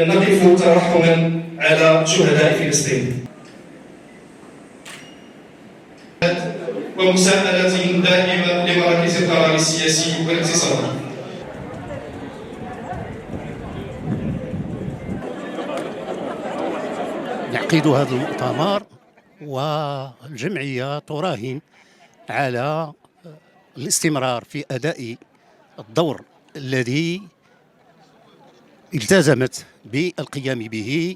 نقف ترحما على شهداء فلسطين ومساءلتهم دائمة لمراكز القرار السياسي والاقتصادي. نعقد هذا المؤتمر والجمعية تراهن على الاستمرار في أداء الدور الذي التزمت بالقيام به،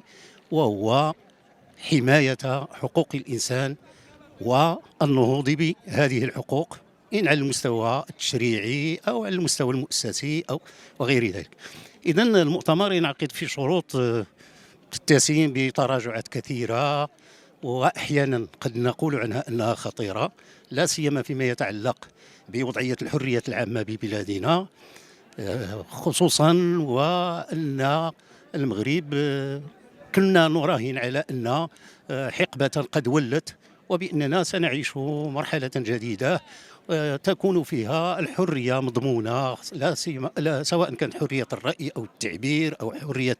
وهو حماية حقوق الإنسان والنهوض بهذه الحقوق، إن على المستوى التشريعي أو على المستوى المؤسسي أو وغير ذلك. إذن المؤتمر ينعقد في شروط تتسم بتراجعات كثيرة، وأحيانا قد نقول عنها أنها خطيرة، لا سيما فيما يتعلق بوضعية الحريات العامة ببلادنا، خصوصا وأن المغرب كنا نراهن على أن حقبة قد ولت، وبأننا سنعيش مرحلة جديدة تكون فيها الحرية مضمونة، لا سواء كانت حرية الرأي أو التعبير أو حرية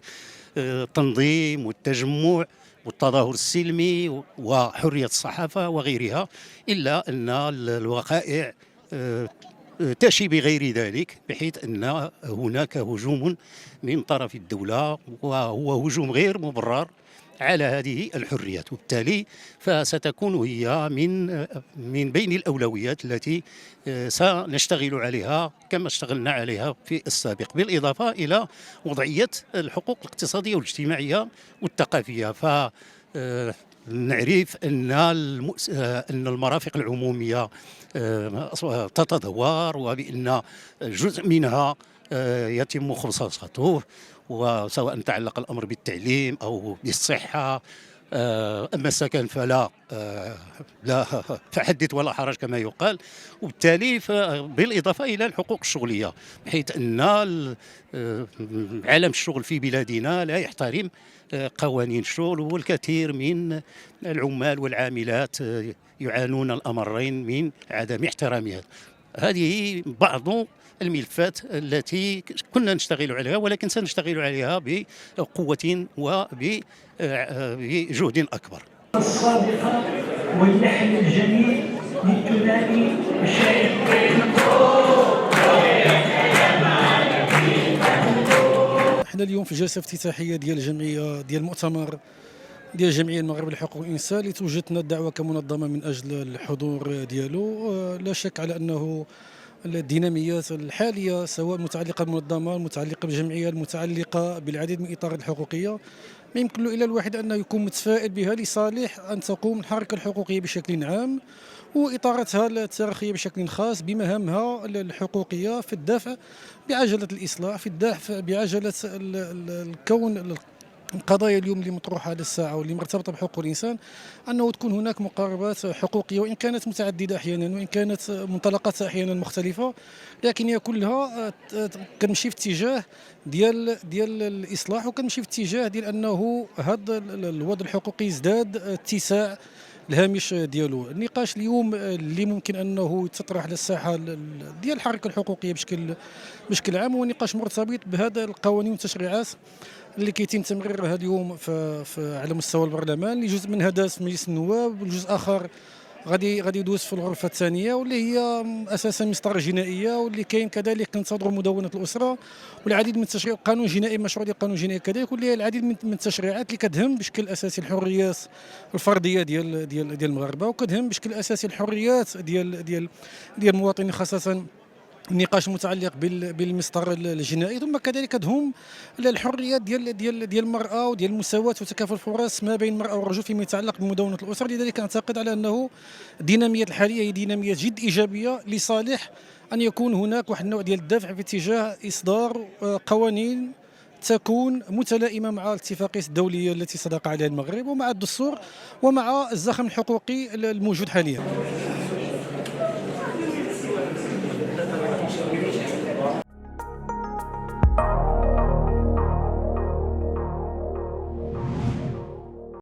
التنظيم والتجمع والتظاهر السلمي وحرية الصحافة وغيرها، إلا أن الوقائع تشي بغير ذلك، بحيث أن هناك هجوم من طرف الدولة، وهو هجوم غير مبرر على هذه الحريات، وبالتالي فستكون هي من بين الأولويات التي سنشتغل عليها كما اشتغلنا عليها في السابق، بالإضافة إلى وضعية الحقوق الاقتصادية والاجتماعية والثقافية. نعرف أن المرافق العمومية تتدهور، وبأن جزء منها يتم خصاصته، وسواء تعلق الأمر بالتعليم أو بالصحة. أما السكن فلا فحدث ولا حرج كما يقال، وبالتالي بالإضافة إلى الحقوق الشغلية، بحيث أن عالم الشغل في بلادنا لا يحترم قوانين الشغل، والكثير من العمال والعاملات يعانون الأمرين من عدم احترامها. هذه بعض الملفات التي كنا نشتغل عليها، ولكن سنشتغل عليها بقوة وبجهد أكبر. الصادقة واللحن الجميل للثنائي الشاعر. احنا اليوم في جلسة افتتاحية ديال الجمعية ديال المؤتمر ديال الجمعية المغربية لحقوق الإنسان، اللي توجدنا الدعوة كمنظمة من أجل الحضور ديالو. لا شك على أنه الديناميات الحالية، سواء متعلقة بالمنظمة، المتعلقة بالجمعية، المتعلقة بالعديد من الإطارات الحقوقية، ما يمكن له إلا الواحد أنه يكون متفائل بها لصالح أن تقوم الحركة الحقوقية بشكل عام وإطاراتها التاريخية بشكل خاص بمهامها الحقوقية في الدفع بعجلة الإصلاح، في الدفع بعجلة الكون القضايا اليوم اللي مطروحه هذه الساعه واللي مرتبطه بحقوق الانسان، انه تكون هناك مقاربات حقوقيه، وان كانت متعدده احيانا، وان كانت منطلقاتها احيانا مختلفه، لكن هي كلها كنمشي في اتجاه ديال الاصلاح، وكنمشي في اتجاه ديال انه هذا الوضع الحقوقي يزداد اتساع الهامش ديالو. النقاش اليوم اللي ممكن انه يتطرح على الساحه ديال الحركه الحقوقيه بشكل عام هو نقاش مرتبط بهذا القوانين والتشريعات اللي كيتم تمريرها اليوم على مستوى البرلمان، اللي جزء منها داز في مجلس النواب، والجزء اخر غادي يدوز في الغرفه الثانيه، واللي هي اساسا مسطره جنائيه، واللي كاين كذلك كنتصدروا مدونه الاسره والعديد من التشريعات، قانون جنائي، مشروع ديال قانون جنائي كذلك، واللي هي العديد من التشريعات اللي كتهم بشكل اساسي الحريات الفرديه ديال المغاربه، وكتهم بشكل اساسي الحريات ديال المواطنين، خاصه النقاش المتعلق بالمسطر الجنائي، ثم كذلك كتهم الحريات ديال المراه وديال المساواه وتكافل الفرص ما بين المراه والرجل فيما يتعلق بمدونه الاسره. لذلك اعتقد على انه الديناميات الحاليه هي ديناميات جد ايجابيه لصالح ان يكون هناك واحد النوع ديال الدفع في اتجاه اصدار قوانين تكون متلائمه مع الاتفاقيات الدوليه التي صدق عليها المغرب ومع الدستور ومع الزخم الحقوقي الموجود حاليا.